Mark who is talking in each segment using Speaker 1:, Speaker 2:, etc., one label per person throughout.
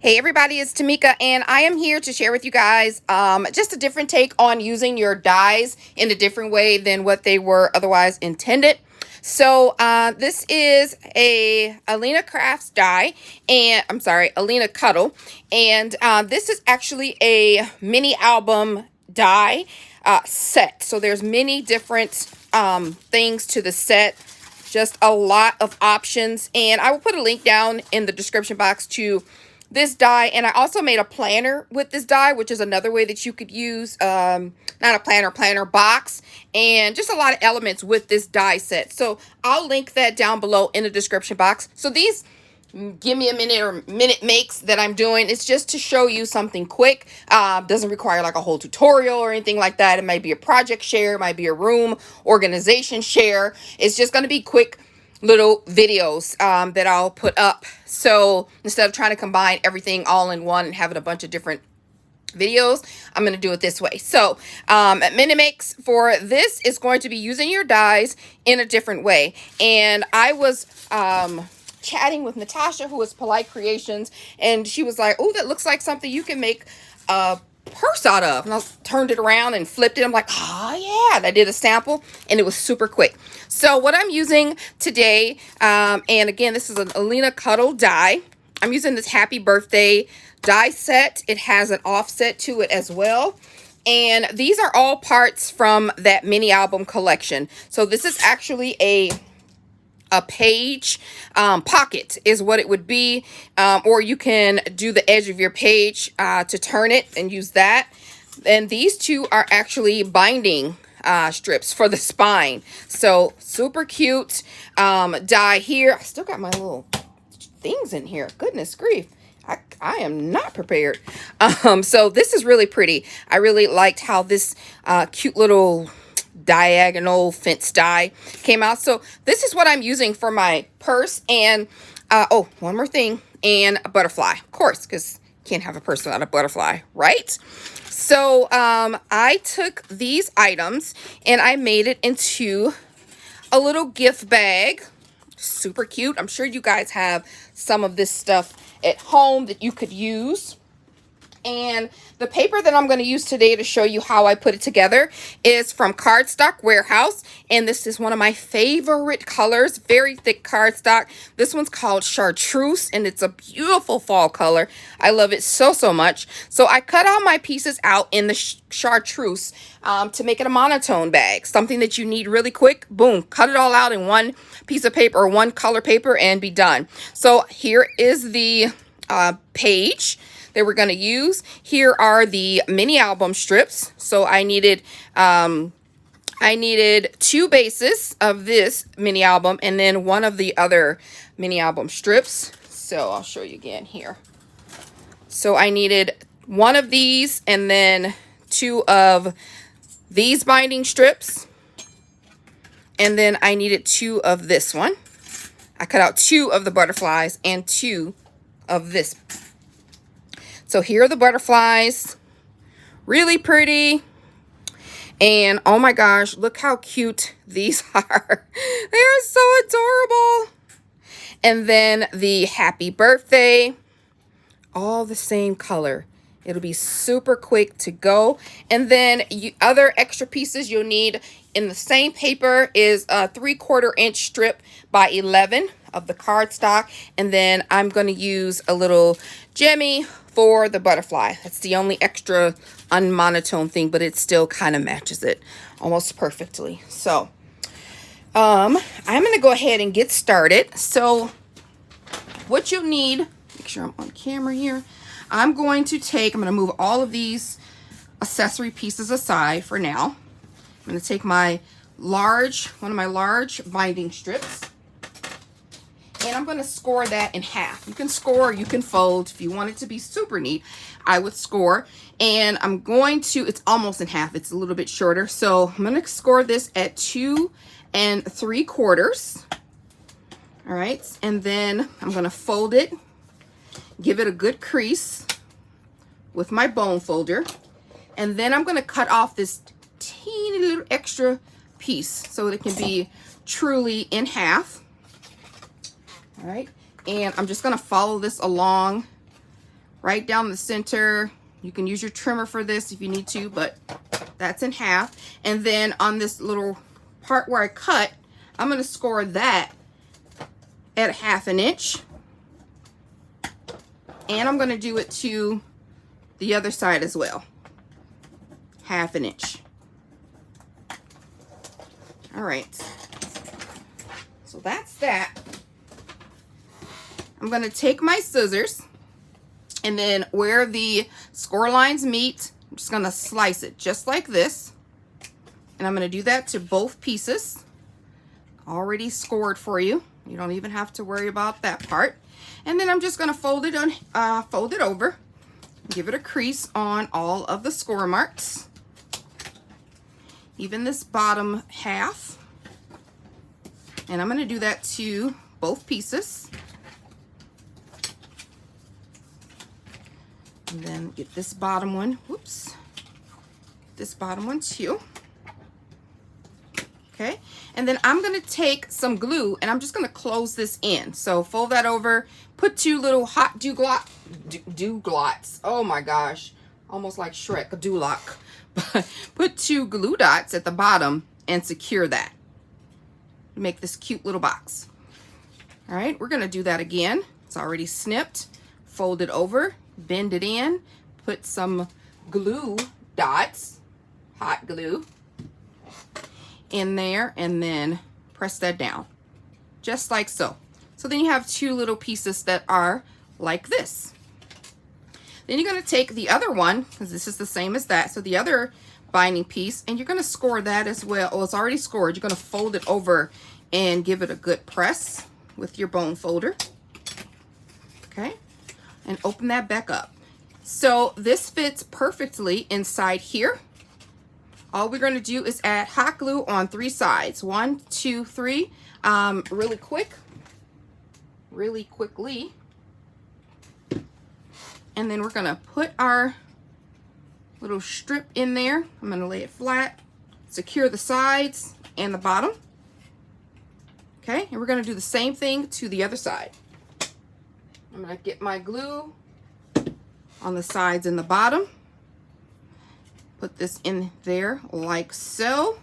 Speaker 1: Hey everybody, it's TMIKA and I am here to share with you guys just a different take on using your dies in a different way than what they were otherwise intended. So this is a Alina Crafts die, and I'm sorry, Alina Cuddle, and this is actually a mini album die set. So there's many different things to the set, just a lot of options, and I will put a link down in the description box to this die. And I also made a planner with this die, which is another way that you could use not a planner box, and just a lot of elements with this die set. So I'll link that down below in the description box. So these give me a minute or minute makes that I'm doing, it's just to show you something quick. Doesn't require like a whole tutorial or anything like that. It might be a project share, it might be a room organization share. It's just going to be quick little videos that I'll put up. So instead of trying to combine everything all in one and having a bunch of different videos, I'm going to do it this way. So mini makes for this is going to be using your dies in a different way. And I was chatting with Natasha, who is Polite Creations, and she was like, oh, that looks like something you can make a purse out of. And I turned it around and flipped it. I'm like, oh yeah. And I did a sample and it was super quick. So what I'm using today, and again, this is an Alina Cuddle die. I'm using this Happy Birthday die set. It has an offset to it as well. And these are all parts from that mini album collection. So this is actually a page pocket is what it would be, or you can do the edge of your page to turn it and use that. And these two are actually binding strips for the spine. So super cute die here. I still got my little things in here. Goodness grief. I am not prepared. So this is really pretty. I really liked how this cute little diagonal fence die came out. So this is what I'm using for my purse. And oh, one more thing, and a butterfly, of course, because you can't have a purse without a butterfly, right? So I took these items and I made it into a little gift bag. Super cute. I'm sure you guys have some of this stuff at home that you could use. And the paper that I'm going to use today to show you how I put it together is from Cardstock Warehouse. And this is one of my favorite colors, very thick cardstock. This one's called Chartreuse, and it's a beautiful fall color. I love it so, so much. So I cut all my pieces out in the Chartreuse to make it a monotone bag. Something that you need really quick. Boom, cut it all out in one piece of paper or one color paper and be done. So here is the page that we're going to use. Here are the mini album strips. So I needed 2 bases of this mini album and then one of the other mini album strips. So I'll show you again here. So I needed one of these and then 2 of these binding strips. And then I needed 2 of this one. I cut out 2 of the butterflies and 2 of this. So here are the butterflies, really pretty. And oh my gosh, look how cute these are. They are so adorable. And then the Happy Birthday, all the same color. It'll be super quick to go. And then other extra pieces you'll need in the same paper is a 3/4 inch strip by 11 of the cardstock. And then I'm going to use a little Jemmy for the butterfly. That's the only extra unmonotone thing, but it still kind of matches it almost perfectly. So I'm going to go ahead and get started. So what you need, make sure I'm on camera here. I'm going to move all of these accessory pieces aside for now. I'm going to take one of my large binding strips, and I'm going to score that in half. You can score or you can fold. If you want it to be super neat, I would score. And I'm going to, it's almost in half. It's a little bit shorter. So I'm going to score this at 2 3/4. All right. And then I'm going to fold it, give it a good crease with my bone folder. And then I'm going to cut off this teeny little extra piece so it can be truly in half. All right, and I'm just going to follow this along right down the center. You can use your trimmer for this if you need to, but that's in half. And then on this little part where I cut, I'm going to score that at 1/2 inch. And I'm going to do it to the other side as well. 1/2 inch. All right. So that's that. I'm going to take my scissors, and then where the score lines meet, I'm just going to slice it just like this. And I'm going to do that to both pieces. Already scored for you. You don't even have to worry about that part. And then I'm just going to fold it over, give it a crease on all of the score marks, even this bottom half. And I'm going to do that to both pieces. And then get this bottom one, whoops, this bottom one too. Okay, and then I'm going to take some glue and I'm just going to close this in. So fold that over, put 2 little hot dew glots. Oh my gosh, almost like Shrek, a dew-lock. But put 2 glue dots at the bottom and secure that. Make this cute little box. All right, we're going to do that again. It's already snipped. Fold it over, bend it in, put some glue dots, hot glue, in there, and then press that down just like so. So then you have 2 little pieces that are like this. Then you're going to take the other one, because this is the same as that, so the other binding piece, and you're going to score that as well. Oh, it's already scored. You're going to fold it over and give it a good press with your bone folder. Okay, and open that back up. So this fits perfectly inside here. All we're going to do is add hot glue on 3 sides. 1, 2, 3. Really quickly. And then we're going to put our little strip in there. I'm going to lay it flat, secure the sides and the bottom. Okay, and we're going to do the same thing to the other side. I'm going to get my glue on the sides and the bottom. Put this in there like so.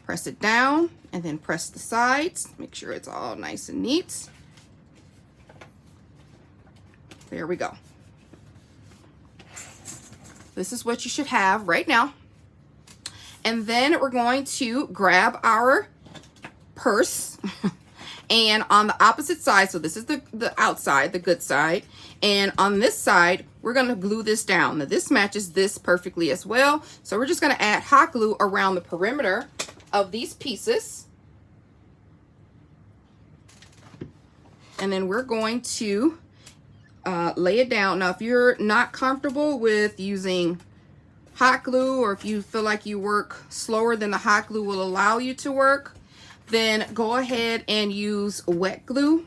Speaker 1: Press it down and then press the sides. Make sure it's all nice and neat. There we go. This is what you should have right now. And then we're going to grab our purse and on the opposite side, so this is the outside, the good side, and on this side we're going to glue this down. Now this matches this perfectly as well, so we're just going to add hot glue around the perimeter of these pieces, and then we're going to lay it down. Now if you're not comfortable with using hot glue, or if you feel like you work slower than the hot glue will allow you to work, then go ahead and use wet glue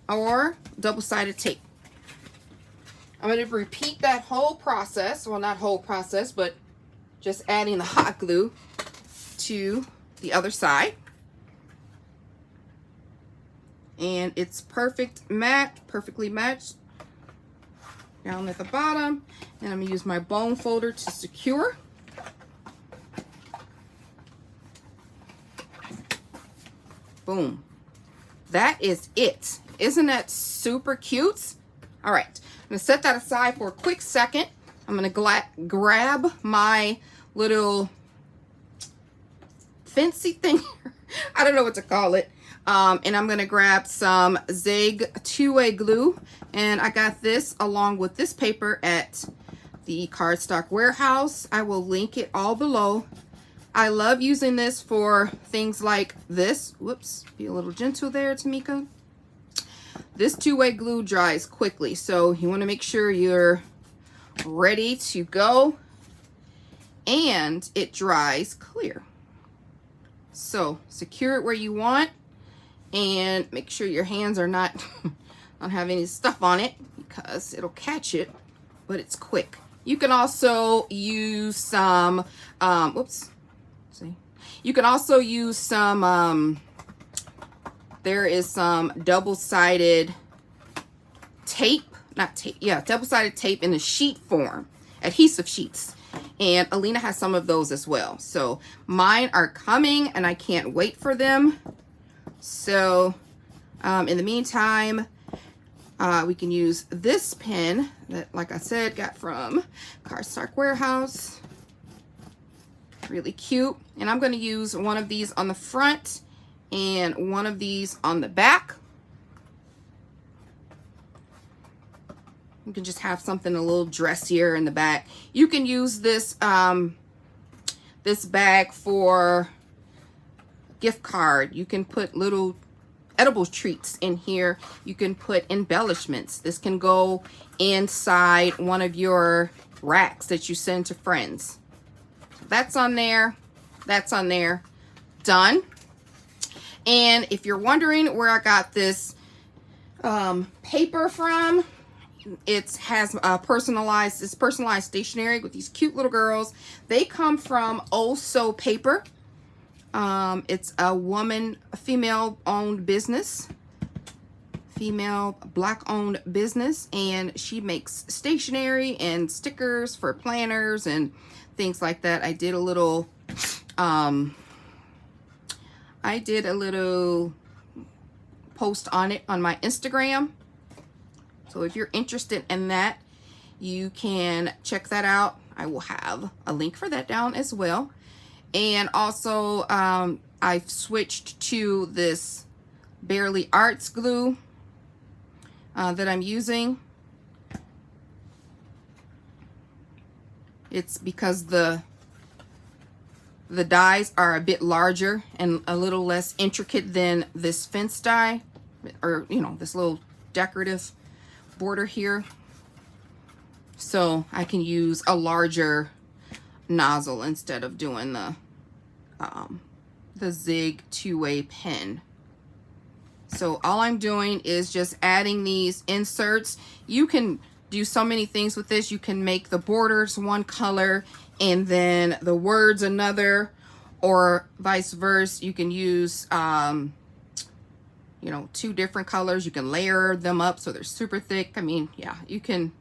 Speaker 1: or double-sided tape. I'm going to repeat that whole process, well, not whole process, but just adding the hot glue to the other side. And it's perfectly matched down at the bottom. And I'm going to use my bone folder to secure. Boom. That is it. Isn't that super cute? All right, I'm gonna set that aside for a quick second. I'm gonna grab my little fancy thing. I don't know what to call it. And I'm gonna grab some Zig 2-way glue. And I got this along with this paper at the Cardstock Warehouse. I will link it all below. I love using this for things like this. Whoops, be a little gentle there, TMIKA. This 2-way glue dries quickly, so you want to make sure you're ready to go and it dries clear. So secure it where you want and make sure your hands are not don't have any stuff on it because it'll catch it, but it's quick. You can also use some whoops. You can also use some, there is some double-sided tape, not tape, yeah, double-sided tape in a sheet form, adhesive sheets. And Alina has some of those as well. So mine are coming and I can't wait for them. So in the meantime, we can use this pen that, like I said, got from Cardstock Warehouse. Really cute. And I'm going to use one of these on the front and one of these on the back. You can just have something a little dressier in the back. You can use this this bag for gift card. You can put little edible treats in here. You can put embellishments. This can go inside one of your racks that you send to friends. That's on there. That's on there. Done. And if you're wondering where I got this paper from, it has personalized stationery with these cute little girls. They come from Oh So Paper. It's a female-owned business, female Black-owned business, and she makes stationery and stickers for planners and things like that. I did a little post on it on my Instagram. So if you're interested in that, you can check that out. I will have a link for that down as well. And also, I've switched to this Barely Arts glue that I'm using. It's because the dies are a bit larger and a little less intricate than this fence die, or, you know, this little decorative border here. So I can use a larger nozzle instead of doing the Zig two-way pen. So all I'm doing is just adding these inserts. You can do so many things with this. You can make the borders one color and then the words another, or vice versa. You can use you know, 2 different colors. You can layer them up so they're super thick. I mean, yeah, you can.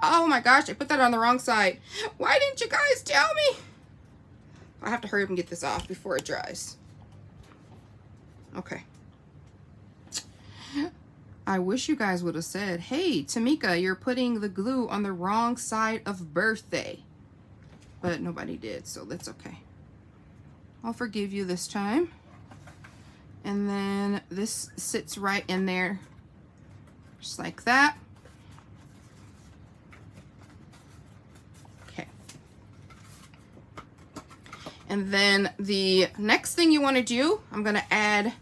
Speaker 1: Oh my gosh, I put that on the wrong side. Why didn't you guys tell me? I have to hurry up and get this off before it dries. Okay. I wish you guys would have said, hey, Tamika, you're putting the glue on the wrong side of birthday. But nobody did, so that's okay. I'll forgive you this time. And then this sits right in there, just like that. Okay. And then the next thing you want to do, I'm going to add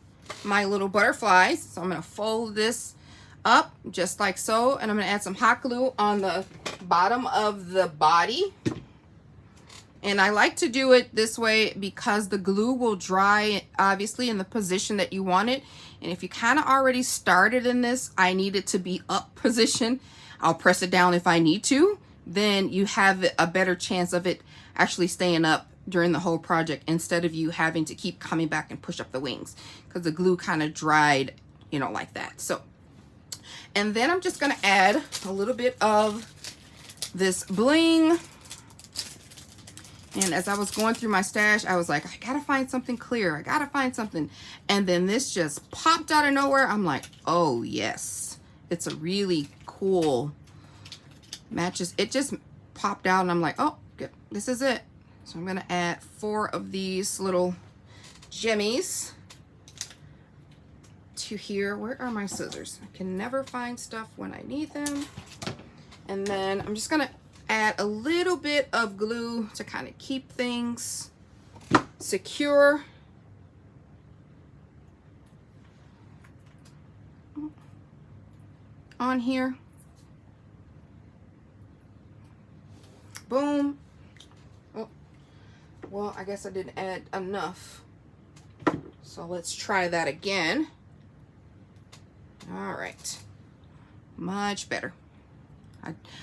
Speaker 1: my little butterflies. So I'm going to fold this up just like so, and I'm going to add some hot glue on the bottom of the body. And I like to do it this way because the glue will dry, obviously, in the position that you want it. And if you kind of already started in this, I need it to be up position. I'll press it down if I need to. Then you have a better chance of it actually staying up during the whole project instead of you having to keep coming back and push up the wings because the glue kind of dried, you know, like that. So, and then I'm just going to add a little bit of this bling. And as I was going through my stash, I was like, I gotta find something clear. I gotta find something. And then this just popped out of nowhere. I'm like, oh yes. It's a really cool matches. It just popped out and I'm like, oh, good. This is it. So I'm gonna add 4 of these little jimmies to here. Where are my scissors? I can never find stuff when I need them. And then I'm just gonna add a little bit of glue to kind of keep things secure. On here. Boom. Oh, well, I guess I didn't add enough. So let's try that again. All right. Much better.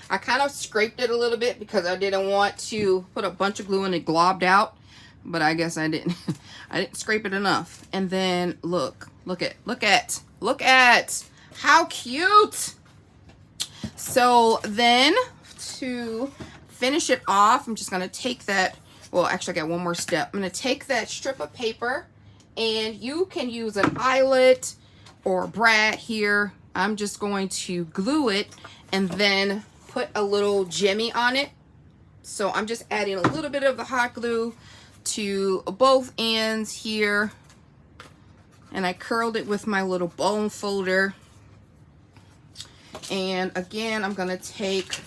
Speaker 1: I kind of scraped it a little bit because I didn't want to put a bunch of glue and it globbed out, but I guess I didn't I didn't scrape it enough. And then look at how cute. So then to finish it off, I'm just going to take that, well, actually I got one more step. I'm going to take that strip of paper, and you can use an eyelet or a brad here. I'm just going to glue it and then put a little jimmy on it. So I'm just adding a little bit of the hot glue to both ends here. And I curled it with my little bone folder. And again, I'm going to take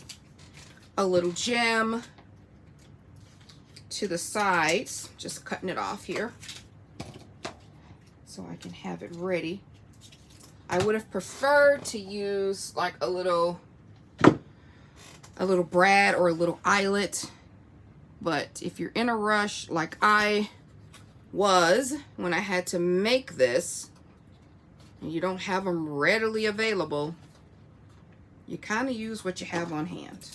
Speaker 1: a little gem to the sides, just cutting it off here so I can have it ready. I would have preferred to use like a little brad or a little eyelet, but if you're in a rush like I was when I had to make this and you don't have them readily available, you kind of use what you have on hand.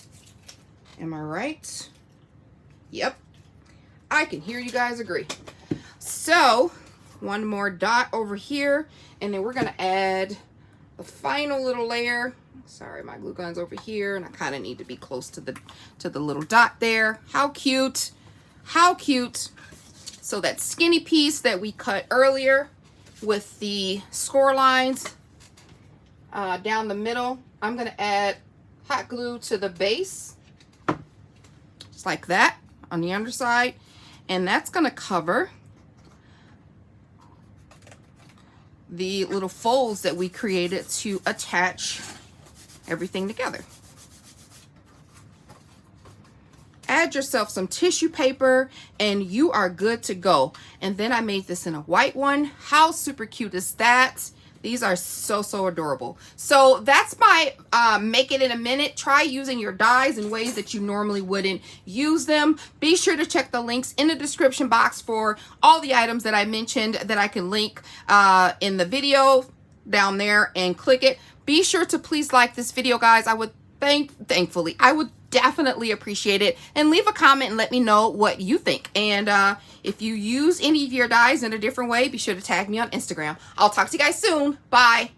Speaker 1: Am I right? Yep. I can hear you guys agree. So one more dot over here, and then we're going to add the final little layer. Sorry, my glue gun's over here, and I kind of need to be close to the little dot there. How cute. How cute. So that skinny piece that we cut earlier with the score lines down the middle, I'm going to add hot glue to the base, just like that on the underside, and that's going to cover the little folds that we created to attach everything together. Add yourself some tissue paper and you are good to go. And then I made this in a white one. How super cute is that? These are so adorable. So that's my make it in a minute. Try using your dies in ways that you normally wouldn't use them. Be sure to check the links in the description box for all the items that I mentioned that I can link in the video down there, and click it. Be sure to please like this video, guys. I would thankfully, I would definitely appreciate it, and leave a comment and let me know what you think. And if you use any of your dies in a different way, be sure to tag me on Instagram. I'll talk to you guys soon. Bye.